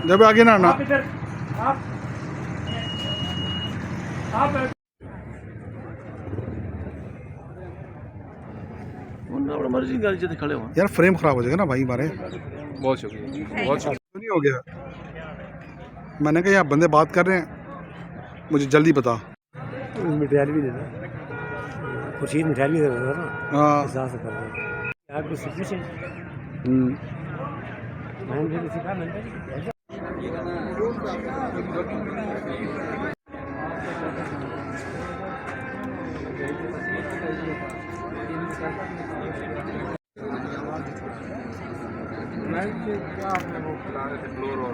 जब आगे ना आप इधर आप मर्जी गाड़ी से खड़े हो यार, फ्रेम खराब हो जाएगा ना भाई हमारे। बहुत शुक्रिया बहुत शुक्रिया। नहीं हो गया। मैंने कहा यार बंदे बात कर रहे हैं, मुझे जल्दी बता। मिठाई भी देना, खुर्शीद मिठाई भी देना ना। हाँ। हिसाब से कर रहे हैं आपको सफिशिएंट। मैंने भी सिखा मैंने क्या आपने वो खिला रहे थे फ्लोर और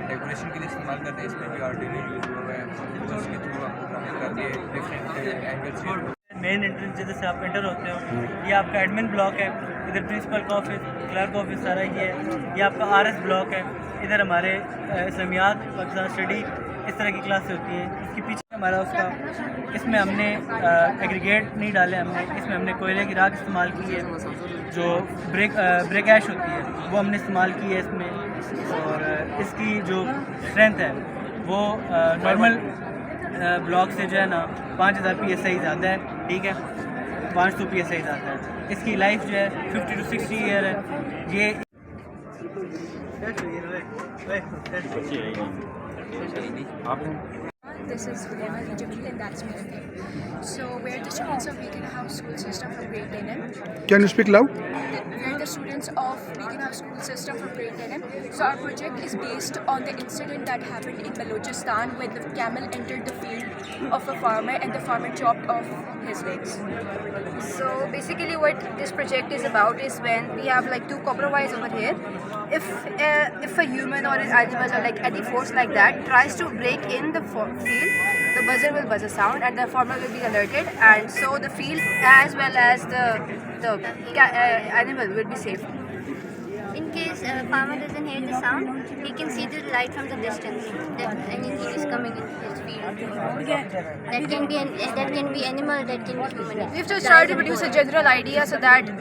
डेकोरेशन के लिए इस्तेमाल करते हैं। इसमें भी आर्टिफिशियल यूज़ हुआ है जिसके थ्रू हम करके डिफरेंट एंगल से। मेन एंट्रेंस जैसे आप एंटर होते हो, ये आपका एडमिन ब्लॉक है। इधर प्रिंसिपल का ऑफिस, क्लर्क ऑफिस सारा ये है। ये आपका आरएस ब्लॉक है। इधर हमारे इस्लामियात, पाकिस्तान स्टडी, इस तरह की क्लासेस होती हैं। इसके पीछे हमारा उसका, इसमें हमने एग्रीगेट नहीं डाले हमने, इसमें हमने कोयले की राख इस्तेमाल की है। जो ब्रेक ऐश होती है वो हमने इस्तेमाल की है इसमें। और इसकी जो स्ट्रेंथ है वो नॉर्मल ब्लॉक से जो है ना 5000 PSI ज़्यादा है, ठीक है, 500 PSI ज़्यादा है। इसकी लाइफ जो है 50 to 60 ईयर है। ये This is Vilena Jamil and that's me. So we're the students of Beacon House School System from grade 10M. Can you speak loud? We're the students of Beacon House School System from grade 10M. So our project is based on the incident that happened in Balochistan when the camel entered the field of a farmer and the farmer chopped off his legs. So basically what this project is about is when we have like two copper wires over here. If a human or an animal or like any force like that tries to break in the field, the buzzer will buzz a sound and the farmer will be alerted, and so the field as well as the animal will be saved. In case farmer doesn't hear the sound, he can see the light from the distance that anything is coming in his field. That can be animal, that can be human. We have to try to produce a general idea so that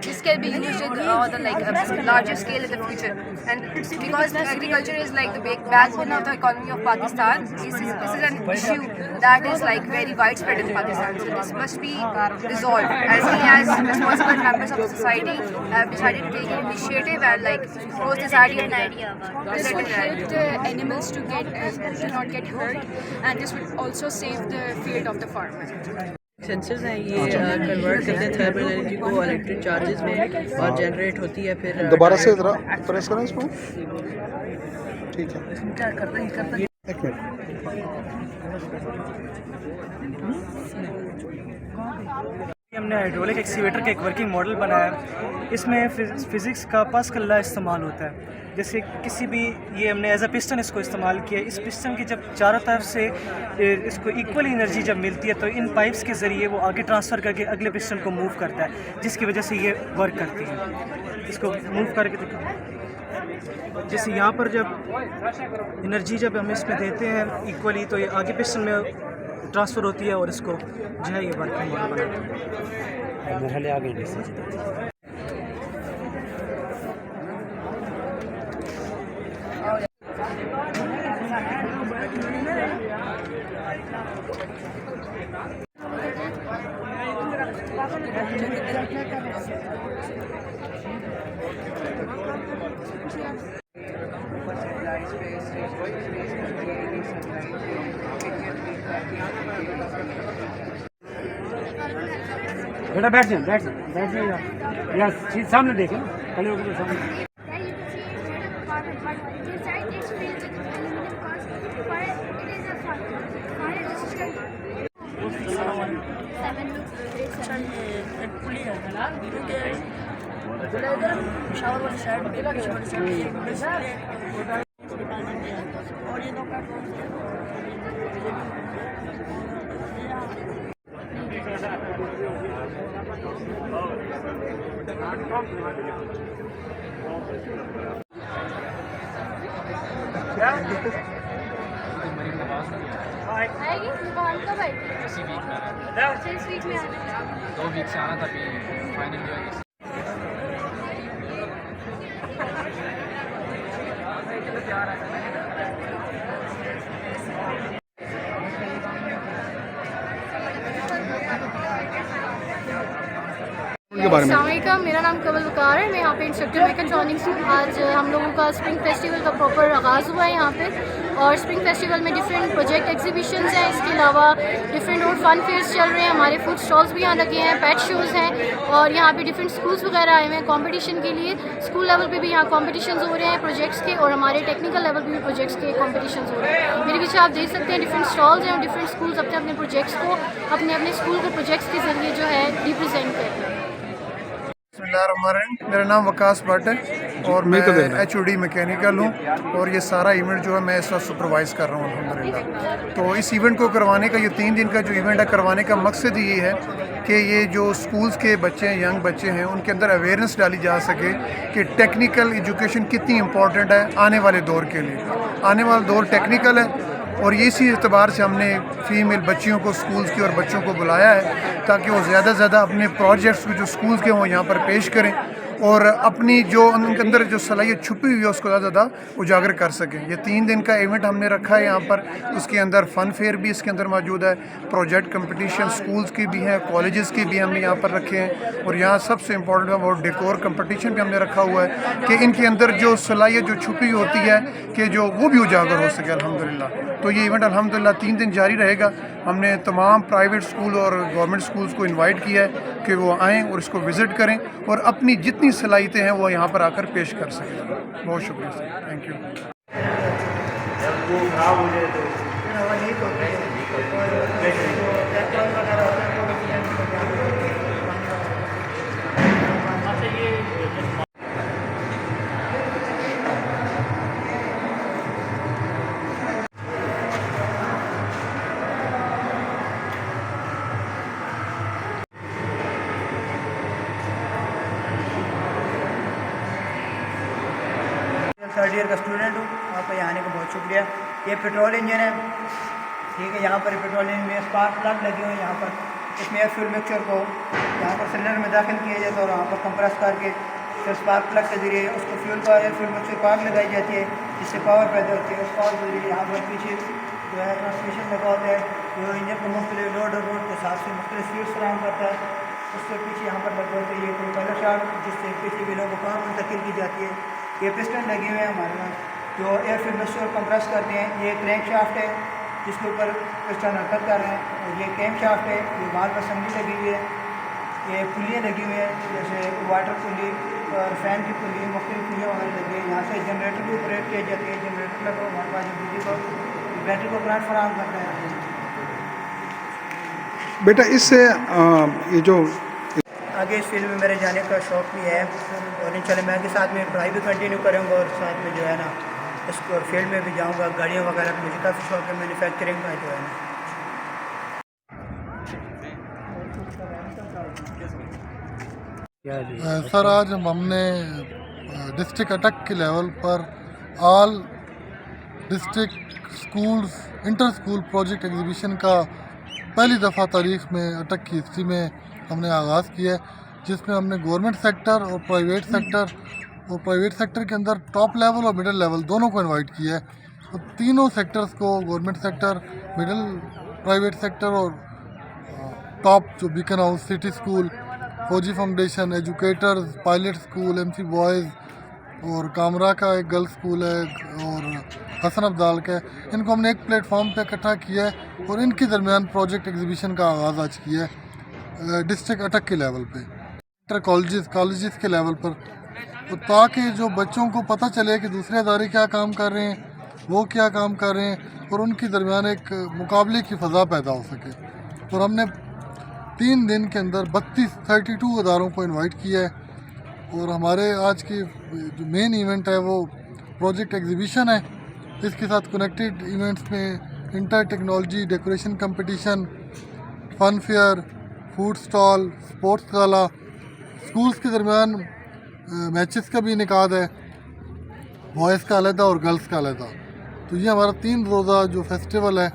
this can be used in the like a larger scale in the future. And because agriculture is like the backbone of the economy of Pakistan, this is an issue that is like very widespread in Pakistan. So this must be resolved. As we as responsible members of the society have decided to take an initiative and like propose this idea. This would help the animals to not get hurt, and this would also save the field of the farmer. Sensors हैं, ये convert करते हैं thermal energy को electric charges में और generate होती है। फिर दोबारा से जरा प्रेस करें इसको। ठीक है, एक मिनट। हमने हाइड्रोलिक एक्सीवेटर का एक वर्किंग मॉडल बनाया। इसमें फिज़िक्स का पास्कल लॉ इस्तेमाल होता है। जैसे किसी भी, ये हमने एज अ पिस्टन इसको इस्तेमाल किया। इस पिस्टन की जब चारों तरफ से इसको इक्वल एनर्जी जब मिलती है तो इन पाइप्स के ज़रिए वो आगे ट्रांसफ़र करके अगले पिस्टन को मूव करता है, जिसकी वजह से ये वर्क करती है। इसको मूव करके जैसे यहाँ पर जब एनर्जी जब हम इसमें देते हैं इक्वली तो ये आगे पिस्टन में ट्रांसफ़र होती है और इसको जो है ये वर्किंग मॉडल बनाते हैं। बेटा बैठ जाइए यस, सामने देखें पहले वो सामने। आएगी दुकान कब आएगी? इस वीक में आना 2 वीक से आना था, अभी फाइनल जो है उनके बारे में। अस्सलामुअलैकुम, मेरा नाम कमल वकार है, मैं यहाँ पे इंस्ट्रक्टर मैकेट्रॉनिक्स हूँ। आज हम लोगों का स्प्रिंग फेस्टिवल का प्रॉपर आगाज़ हुआ है यहाँ पे, और स्प्रिंग फेस्टिवल में डिफरेंट प्रोजेक्ट एग्जीबिशंस हैं। इसके अलावा डिफरेंट और फन फेयर्स चल रहे हैं, हमारे फूड स्टॉल्स भी यहाँ लगे हैं, पेट शोज़ हैं, और यहाँ पे डिफरेंट स्कूल्स वगैरह आए हुए हैं कंपटीशन के लिए। स्कूल लेवल पे भी यहाँ कॉम्पिटिशन्स हो रहे हैं प्रोजेक्ट्स के, और हमारे टेक्निकल लेवल पे भी प्रोजेक्ट्स के कॉम्पिटिशन्स हो रहे हैं। मेरे पीछे आप देख सकते हैं डिफरेंट स्टॉल्स हैं, और डिफरेंट स्कूल्स अपने अपने प्रोजेक्ट्स को अपने अपने स्कूल के प्रोजेक्ट्स के ज़रिए जो है रिप्रेजेंट करते हैं। बिस्मिल्लाहिर्रहमानिर्रहीम। मेरा नाम वकास भट्ट है और मैं HOD मैकेनिकल हूँ, और ये सारा इवेंट जो है मैं इस वक्त सुपरवाइज़ कर रहा हूँ अल्हम्दुलिल्लाह। तो इस इवेंट को करवाने का, ये 3 दिन का जो इवेंट है, करवाने का मकसद ये है कि ये जो स्कूल्स के बच्चे हैं, यंग बच्चे हैं, उनके अंदर अवेयरनेस डाली जा सके कि टेक्निकल एजुकेशन कितनी इंपॉर्टेंट है आने वाले दौर के लिए। आने वाला दौर टेक्निकल है, और इसी एतबार से हमने फ़ीमेल बच्चियों को, स्कूल्स की और बच्चों को बुलाया है ताकि वो ज़्यादा से ज़्यादा अपने प्रोजेक्ट्स को जो स्कूल्स के हों यहाँ पर पेश करें, और अपनी जो उनके अंदर जो सलाहियत छुपी हुई है उसको ज़्यादा ज़्यादा उजागर कर सकें। ये 3 दिन का इवेंट हमने रखा है यहाँ पर। उसके अंदर फ़न फेयर भी इसके अंदर मौजूद है, प्रोजेक्ट कंपटीशन स्कूल्स की भी हैं, कॉलेजेस की भी हमने यहाँ पर रखे हैं, और यहाँ सबसे इम्पोर्टेंट है वो डेकोर कंपटीशन भी हमने रखा हुआ है कि इनके अंदर जो सलाहियत जो छुपी होती है कि जो वो भी उजागर हो सके अल्हम्दुलिल्लाह। तो ये इवेंट अल्हम्दुलिल्लाह 3 दिन जारी रहेगा। हमने तमाम प्राइवेट स्कूल और गवर्नमेंट स्कूल्स को इनवाइट किया है कि वो आएँ और इसको विज़िट करें और अपनी जितनी सलाहियतें हैं वो यहाँ पर आकर पेश कर सकें। बहुत शुक्रिया sir, thank you. Third year का स्टूडेंट हूँ। आपका यहाँ आने का बहुत शुक्रिया। ये पेट्रोल इंजन है, ठीक है। यहाँ पर पेट्रोल इंजन में स्पार्क प्लग लगे हुए हैं। यहाँ पर इसमें एयर फ्यूल मिक्सचर को यहाँ पर सिलेंडर में दाखिल किया जाता है, और यहाँ पर कंप्रेस करके फिर स्पार्क प्लग के जरिए उसको फ्यूल का एयर फ्यूल मिक्सचर को आग लगाई जाती है, जिससे पावर पैदा होती है। उस पावर के जरिए यहाँ पर पीछे जो है ट्रांसमिशन लगा होता है, जो इंजन को मुख्तलिफ लोड और रोड के हिसाब से मुख्तलिफ फ्यूल्स फराहम करता है। उसके पीछे यहाँ पर लगा होता है ये प्रोपेलर शाफ्ट, जिससे पीछे व्हीलों को पावर मुंतकिल की जाती है। ये पिस्टन लगे हुए हैं हमारे पास जो एयर फ्यूल मिक्सचर कंप्रेस करते हैं। ये क्रैंक शाफ्ट है जिसके ऊपर पिस्टन हरकत कर रहे हैं, और ये कैम शाफ्ट है। ये बाल पर संगली लगी हुई है। ये पुलियाँ लगी हुई हैं, जैसे वाटर पुली और फैन की पुली, मुख्तलिफ पुलियाँ वगैरह लगी हैं। यहाँ से जनरेटर भी ऑपरेट किया जाती है। जनरेटर लगा हमारे पास जो बिजली को बैटरी को करंट फराहम करता है। बेटा इससे ये जो आगे इस फील्ड में मेरे जाने का शौक़ भी है, और इंशाल्लाह मैं आगे साथ में पढ़ाई भी कंटिन्यू करूँगा, और साथ में जो है ना इस फील्ड में भी जाऊँगा। गाड़ियों वगैरह का मुझे काफ़ी शौक़ है, मैन्युफैक्चरिंग का जो है ना। सर आज हमने डिस्ट्रिक्ट अटक के लेवल पर all district schools inter school project exhibition का पहली दफ़ा तारीख़ में अटक की हिस्ट्री में हमने आगाज़ किया है, जिसमें हमने गवर्नमेंट सेक्टर और प्राइवेट सेक्टर के अंदर टॉप लेवल और मिडिल लेवल दोनों को इनवाइट किया है। तो तीनों सेक्टर्स को, government sector, middle private sector और टॉप जो बीकन हाउस सिटी स्कूल, फौजी foundation, educators, pilot school, MC boys, और कामरा का एक गर्ल्स स्कूल है, और हसन अब्दाल का है, इनको हमने एक प्लेटफॉर्म पे इकट्ठा किया है और इनके दरमियान प्रोजेक्ट एग्जीबिशन का आगाज़ आज किया है डिस्ट्रिक्ट अटक के लेवल पे, इंटर कॉलेजेस के लेवल पर, तो ताकि जो बच्चों को पता चले कि दूसरे अदारे क्या काम कर रहे हैं, वो क्या काम कर रहे हैं, और उनके दरमियान एक मुकाबले की फ़ज़ा पैदा हो सके। और हमने 3 दिन के अंदर 32 अदारों को इनवाइट किया है, और हमारे आज की जो मेन इवेंट है वो प्रोजेक्ट एग्जीबिशन है। इसके साथ कनेक्टेड इवेंट्स में इंटर टेक्नोलॉजी डेकोरेशन कंपटीशन, फ़न फेयर, फूड स्टॉल, स्पोर्ट्स गाला, स्कूल्स के दरमियान मैचेस का भी इनेकाद है। बॉयज़ का अलहदा और गर्ल्स का अलहदा। तो ये हमारा 3 रोज़ा जो फेस्टिवल है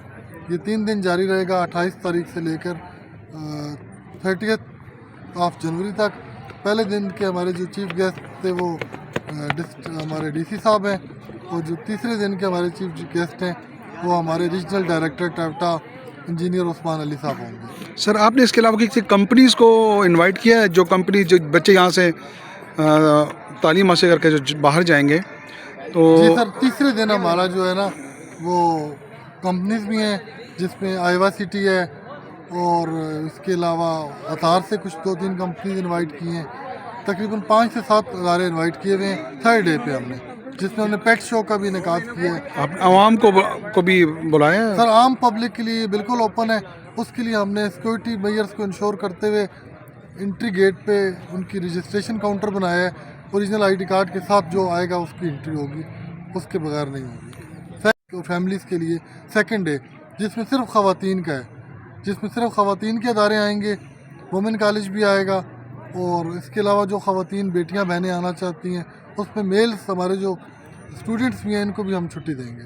ये 3 दिन जारी रहेगा, 28 तारीख से लेकर 30 जनवरी तक। पहले दिन के हमारे जो चीफ गेस्ट थे वो हमारे डीसी साहब हैं, और जो तीसरे दिन के हमारे चीफ गेस्ट हैं वो हमारे regional director Tata engineer Usman Ali साहब होंगे। सर आपने इसके अलावा किसी कंपनीज़ को इनवाइट किया है, जो कंपनी जो बच्चे यहाँ से तालीम हासिल करके जो बाहर जाएंगे? तो जी सर, तीसरे दिन हमारा जो है ना वो कंपनीज भी हैं, जिसमें आईवा सिटी है और इसके अलावा अतार से कुछ 2-3 कंपनीज इनवाइट की हैं। तकरीबन 5 से 7 अदारे इनवाइट किए हुए हैं 3rd डे पे हमने, जिसमें हमने पेट शो का भी इनेकाद किया है। आप आवाम को भी बुलाया है? सर आम पब्लिक के लिए बिल्कुल ओपन है। उसके लिए हमने सिक्योरिटी मेजर्स को इंश्योर करते हुए एंट्री गेट पे उनकी रजिस्ट्रेशन काउंटर बनाया है। ओरिजिनल आईडी कार्ड के साथ जो आएगा उसकी एंट्री होगी, उसके बगैर नहीं होगी। फैमिलीज़ के लिए 2nd डे जिसमें सिर्फ ख़वातीन का है, जिसमें सिर्फ ख़वातीन के अदारे आएंगे, वुमेन कॉलेज भी आएगा, और इसके अलावा जो ख़वातीन बेटियां बहनें आना चाहती हैं उसमें मेल्स हमारे जो स्टूडेंट्स भी हैं इनको भी हम छुट्टी देंगे।